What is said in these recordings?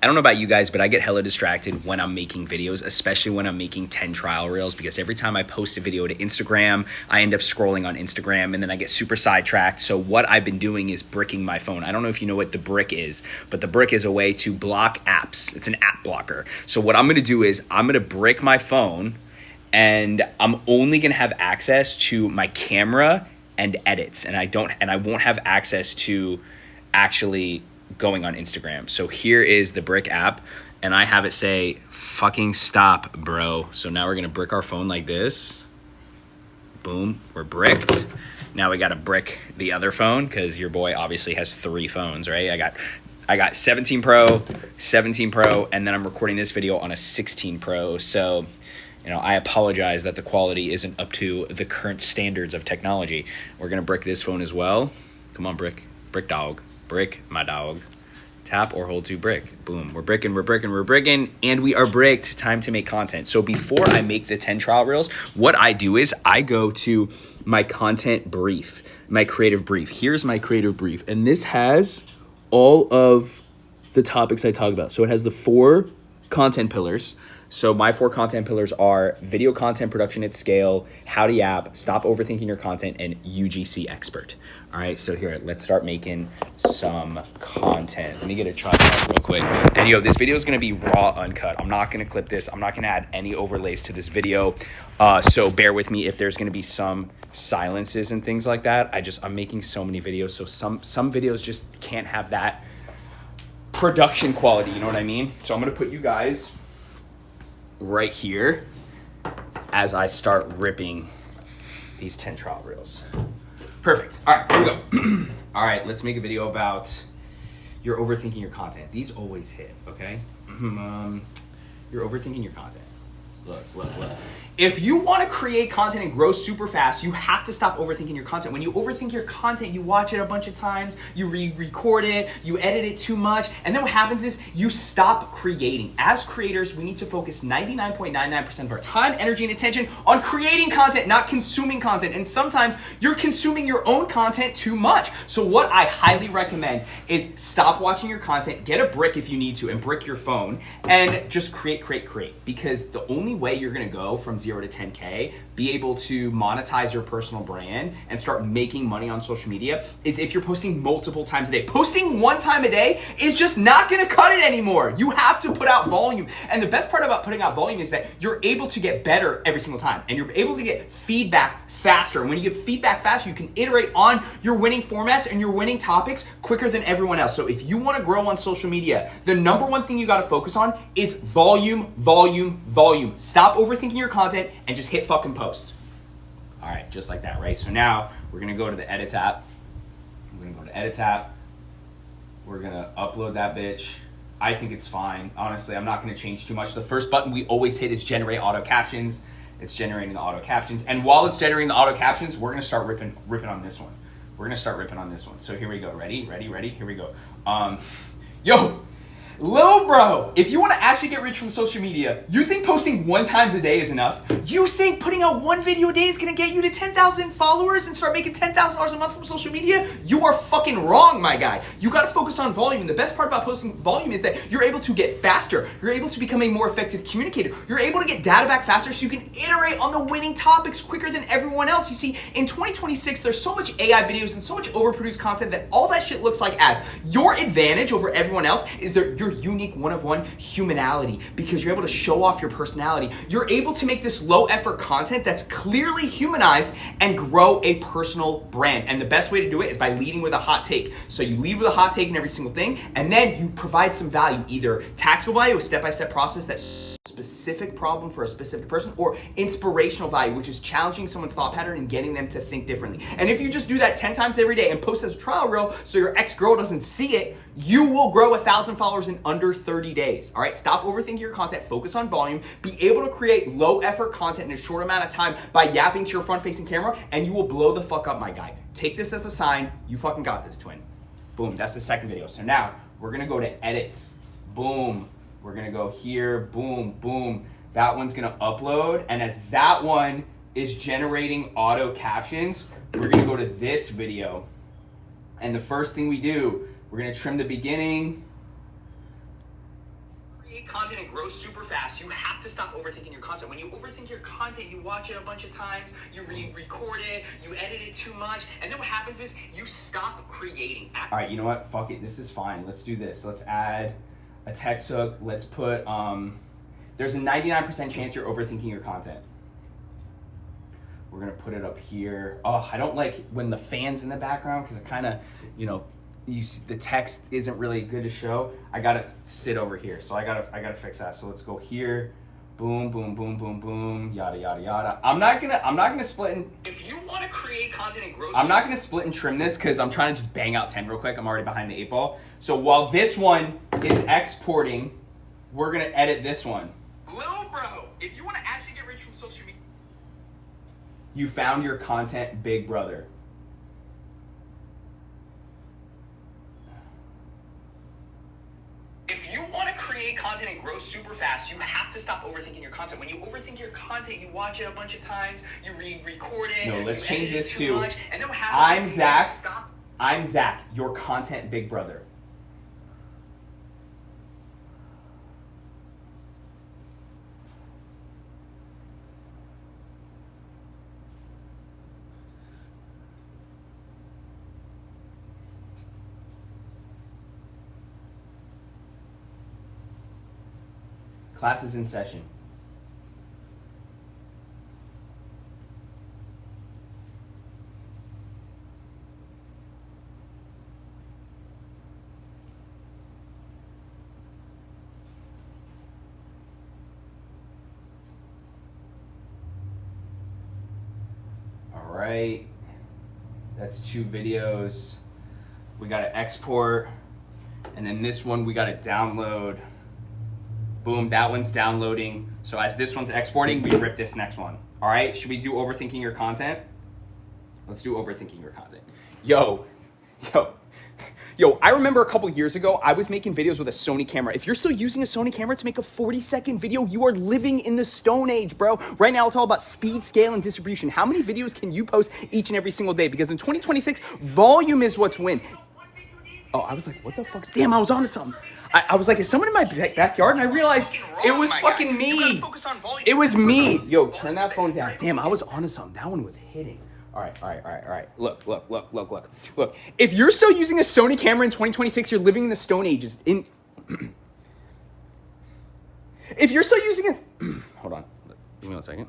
I don't know about you guys, but I get hella distracted when I'm making videos, especially when I'm making 10 trial reels, because every time I post a video to Instagram, I end up scrolling on Instagram and then I get super sidetracked. So what I've been doing is bricking my phone. I don't know if you know what the brick is, but the brick is a way to block apps. It's an app blocker. So what I'm going to do is I'm going to brick my phone, and I'm only going to have access to my camera and edits, and I won't have access to actually going on Instagram. So here is the brick app, and I have it say fucking stop, bro. So now we're gonna brick our phone like this. Boom, we're bricked. Now we gotta brick the other phone, because your boy obviously has 3 phones, right? I got 17 Pro, 17 Pro, and then I'm recording this video on a 16 Pro. So, you know, I apologize that the quality isn't up to the current standards of technology. We're gonna brick this phone as well. Come on, brick dog. Brick my dog. Tap or hold to brick. Boom. We're bricking, and we are bricked. Time to make content. So before I make the 10 trial reels, what I do is I go to my content brief, my creative brief. Here's my creative brief, and this has all of the topics I talk about. So it has the 4 content pillars. So my 4 content pillars are video content production at scale, how to yap, stop overthinking your content, and UGC expert. All right, so here, let's start making some content. Let me get a tripod real quick. And this video is gonna be raw, uncut. I'm not gonna clip this. I'm not gonna add any overlays to this video. So bear with me if there's gonna be some silences and things like that. I'm making so many videos, so some videos just can't have that production quality, you know what I mean? So I'm gonna put you guys right here as I start ripping these 10 trial reels. Perfect. All right, here we go. All right, let's make a video about you're overthinking your content. These always hit, okay? You're overthinking your content. Look. If you want to create content and grow super fast, you have to stop overthinking your content. When you overthink your content, you watch it a bunch of times, you re-record it, you edit it too much, and then what happens is you stop creating. As creators, we need to focus 99.99% of our time, energy, and attention on creating content, not consuming content. And sometimes you're consuming your own content too much. So what I highly recommend is stop watching your content, get a brick if you need to, and brick your phone, and just create. Because the only way you're gonna go from 0 to 10K, be able to monetize your personal brand and start making money on social media is if you're posting multiple times a day. Posting 1 time a day is just not gonna cut it anymore. You have to put out volume. And the best part about putting out volume is that you're able to get better every single time, and you're able to get feedback faster. And when you get feedback faster, you can iterate on your winning formats and your winning topics quicker than everyone else. So if you want to grow on social media, the number one thing you got to focus on is volume. Stop overthinking your content and just hit fucking post. All right, just like that, right? So now we're going to go to the edit tab. We're going to upload that bitch. I think it's fine. Honestly, I'm not going to change too much. The first button we always hit is generate auto captions. It's generating the auto captions. And while it's generating the auto captions, we're gonna start ripping on this one. So here we go. Ready? Here we go. Yo, little bro, if you want to actually get rich from social media, you think posting 1 time a day is enough? You think putting out 1 video a day is gonna get you to 10,000 followers and start making $10,000 a month from social media? You are fucking wrong, my guy. You gotta focus on volume. And the best part about posting volume is that you're able to get faster. You're able to become a more effective communicator. You're able to get data back faster so you can iterate on the winning topics quicker than everyone else. You see, in 2026, there's so much AI videos and so much overproduced content that all that shit looks like ads. Your advantage over everyone else is that your unique one-of-one humanality, because you're able to show off your personality. You're able to make this low-effort content that's clearly humanized and grow a personal brand. And the best way to do it is by leading with a hot take. So you lead with a hot take in every single thing, and then you provide some value, either tactical value, a step-by-step process that's specific problem for a specific person, or inspirational value, which is challenging someone's thought pattern and getting them to think differently. And if you just do that 10 times every day and post as a trial reel so your ex-girl doesn't see it, you will grow 1,000 followers in under 30 days. All right, stop overthinking your content, focus on volume, be able to create low effort content in a short amount of time by yapping to your front facing camera, and you will blow the fuck up, my guy. Take this as a sign, you fucking got this, twin. Boom, that's the second video. So now we're gonna go to edits, boom. We're gonna go here, boom. That one's gonna upload, and as that one is generating auto captions, we're gonna go to this video. And the first thing we do, we're gonna trim the beginning. create content and grow super fast, you have to stop overthinking your content. When you overthink your content, you watch it a bunch of times, you record it, you edit it too much, and then what happens is you stop creating. All right, you know what? Fuck it. This is fine. Let's do this. Let's add a text hook. Let's put, there's a 99% chance you're overthinking your content. We're gonna put it up here. Oh, I don't like when the fan's in the background because it kind of, you know, the text isn't really good to show. I gotta sit over here, so I gotta fix that. So let's go here, boom, boom, boom, boom, boom, yada yada yada. I'm not gonna split and. If you want to create content and grow, I'm not gonna split and trim this because I'm trying to just bang out 10 real quick. I'm already behind the 8 ball. So while this one is exporting, we're gonna edit this one. Little bro, if you want to actually get rich from social media, you found your content, big brother. If you want to create content and grow super fast, you have to stop overthinking your content. When you overthink your content, you watch it a bunch of times, you record it. No, let's change this to, much, and then what happens is I'm Zach, your content big brother. Class is in session. All right, that's 2 videos. We got to export, and then this one we got to download. Boom, that one's downloading. So as this one's exporting, we rip this next one. All right, should we do overthinking your content? Let's do overthinking your content. Yo, I remember a couple years ago, I was making videos with a Sony camera. If you're still using a Sony camera to make a 40-second video, you are living in the Stone Age, bro. Right now, it's all about speed, scale, and distribution. How many videos can you post each and every single day? Because in 2026, volume is what's win. Oh, I was like, what the fuck? Damn, I was onto something. I was like, is someone in my backyard? And I realized it was fucking me. It was me. Yo, turn that phone down. Damn, I was onto something. That one was hitting. All right. Look. If you're still using a Sony camera in 2026, you're living in the Stone Ages. If you're still using it, hold on. Give me 1 second.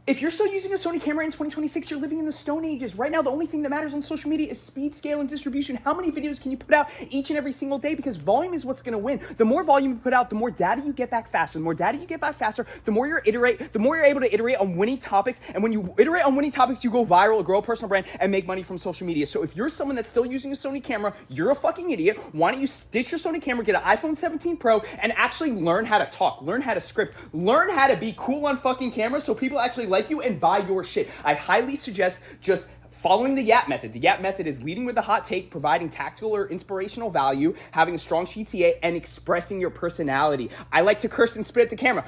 If you're still using a Sony camera in 2026, you're living in the Stone Ages. Right now, the only thing that matters on social media is speed, scale, and distribution. How many videos can you put out each and every single day? Because volume is what's going to win. The more volume you put out, the more data you get back faster. The more data you get back faster, the more you're able to iterate on winning topics. And when you iterate on winning topics, you go viral, grow a personal brand, and make money from social media. So if you're someone that's still using a Sony camera, you're a fucking idiot. Why don't you ditch your Sony camera, get an iPhone 17 Pro, and actually learn how to talk, learn how to script, learn how to be cool on fucking camera so people actually like you and buy your shit. I highly suggest just following the YAP method. The YAP method is leading with a hot take, providing tactical or inspirational value, having a strong CTA, and expressing your personality. I like to curse and spit at the camera.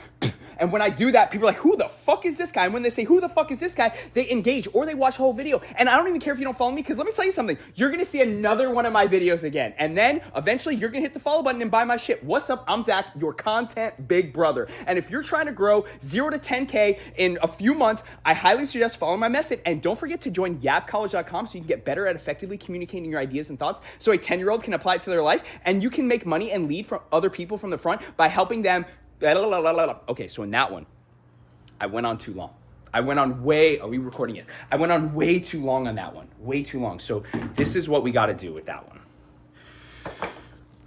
And when I do that, people are like, who the fuck is this guy? And when they say, who the fuck is this guy? They engage or they watch the whole video. And I don't even care if you don't follow me, because let me tell you something. You're going to see another one of my videos again. And then eventually you're going to hit the follow button and buy my shit. What's up? I'm Zach, your content big brother. And if you're trying to grow 0 to 10K in a few months, I highly suggest following my method. And don't forget to join yapcollege.com so you can get better at effectively communicating your ideas and thoughts so a 10-year-old can apply it to their life. And you can make money and lead from other people from the front by helping them. Okay, so in that one, I went on too long. Are we recording it? I went on way too long on that one. Way too long. So this is what we got to do with that one.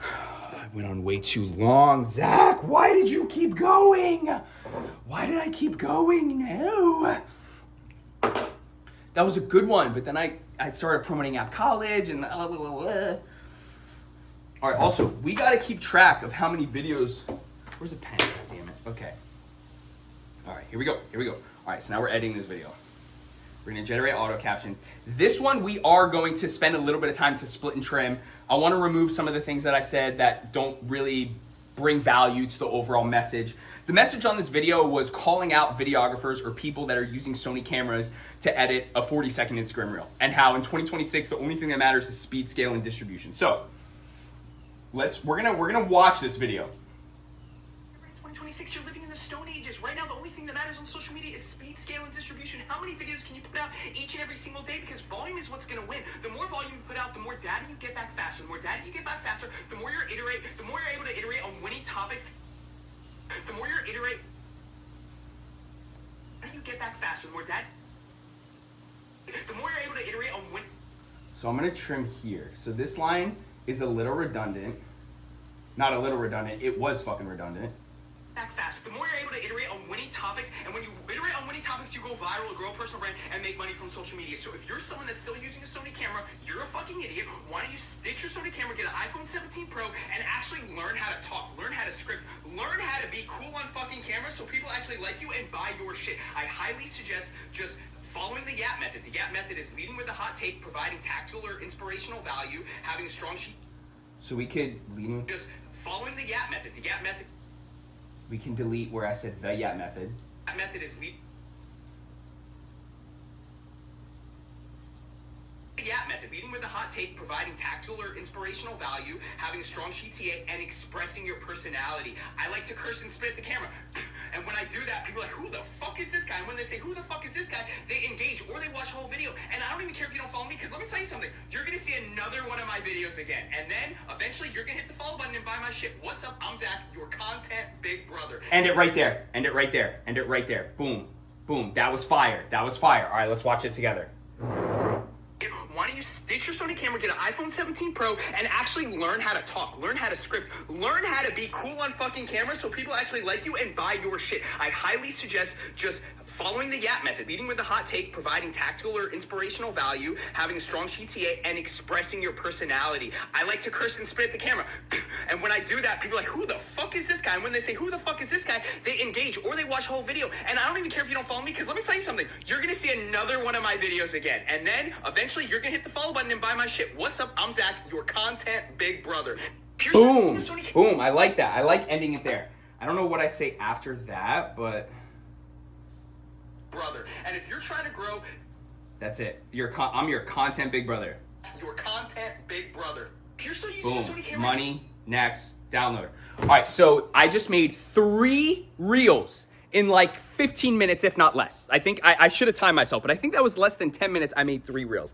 I went on way too long. Zach, why did you keep going? Why did I keep going? No. That was a good one, but then I started promoting App College and All right, also, we got to keep track of how many videos. Where's the pen? God damn it. Okay. All right, here we go. All right, so now we're editing this video. We're gonna generate auto caption. This one, we are going to spend a little bit of time to split and trim. I wanna remove some of the things that I said that don't really bring value to the overall message. The message on this video was calling out videographers or people that are using Sony cameras to edit a 40-second Instagram reel, and how in 2026, the only thing that matters is speed, scale, and distribution. So, We're gonna watch this video. 2026, you're living in the Stone Ages. Right now, the only thing that matters on social media is speed, scale, and distribution. How many videos can you put out each and every single day? Because volume is what's going to win. The more volume you put out, the more data you get back faster. The more data you get back faster, the more you're able to iterate on winning topics. The more you iterate, how do you get back faster? The more data, the more you're able to iterate on win. So I'm gonna trim here. So this line is a little redundant. Not a little redundant, it was fucking redundant. Back fast. The more you're able to iterate on winning topics, and when you iterate on winning topics, you go viral, grow a personal brand, and make money from social media. So if you're someone that's still using a Sony camera, you're a fucking idiot. Why don't you ditch your Sony camera, get an iPhone 17 Pro, and actually learn how to talk, learn how to script, learn how to be cool on fucking camera so people actually like you and buy your shit. I highly suggest just following the YAP method. The YAP method is leading with a hot take, providing tactical or inspirational value, having a strong sheet. So we could leading. Just following the YAP method. The YAP method. We can delete where I said the YAP method. That method is the YAP method, leading with a hot take, providing tactical or inspirational value, having a strong CTA, and expressing your personality. I like to curse and spit at the camera. And when I do that, people are like, who the fuck is this guy? And when they say, who the fuck is this guy? They engage or they watch the whole video. And I don't even care if you don't follow me, because let me tell you something. You're going to see another one of my videos again. And then eventually you're going to hit the follow button and buy my shit. What's up? I'm Zach, your content big brother. End it right there. End it right there. End it right there. Boom. Boom. That was fire. That was fire. All right, let's watch it together. Why don't you ditch your Sony camera, get an iPhone 17 Pro, and actually learn how to talk, learn how to script, learn how to be cool on fucking camera so people actually like you and buy your shit. I highly suggest just following the YAP method, leading with a hot take, providing tactical or inspirational value, having a strong CTA, and expressing your personality. I like to curse and spit at the camera. And when I do that, people are like, who the fuck is this guy? And when they say, who the fuck is this guy? They engage or they watch the whole video. And I don't even care if you don't follow me, because let me tell you something. You're going to see another one of my videos again. And then eventually you're going to hit the follow button and buy my shit. What's up? I'm Zach, your content big brother. Boom. Boom. I like that. I like ending it there. I don't know what I say after that, but... brother. And if you're trying to grow... That's it. I'm your content big brother. Your content big brother. If you're still using Boom. a Sony camera... Money. Next. Download. All right, so I just made 3 reels in like 15 minutes, if not less. I think I should have timed myself, but I think that was less than 10 minutes. I made 3 reels.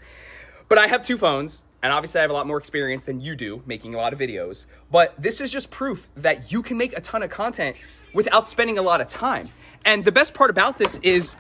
But I have 2 phones, and obviously I have a lot more experience than you do making a lot of videos. But this is just proof that you can make a ton of content without spending a lot of time. And the best part about this is,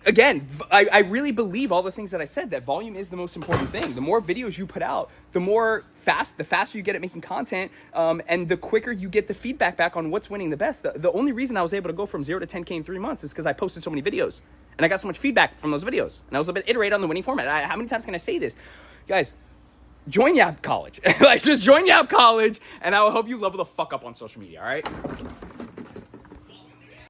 again, I really believe all the things that I said, that volume is the most important thing. The more videos you put out, the faster you get at making content, and the quicker you get the feedback back on what's winning the best. The only reason I was able to go from 0 to 10K in 3 months is because I posted so many videos, and I got so much feedback from those videos, and I was able to iterate on the winning format. How many times can I say this? Guys, join YAP College. Like, just join YAP College, and I will help you level the fuck up on social media, all right?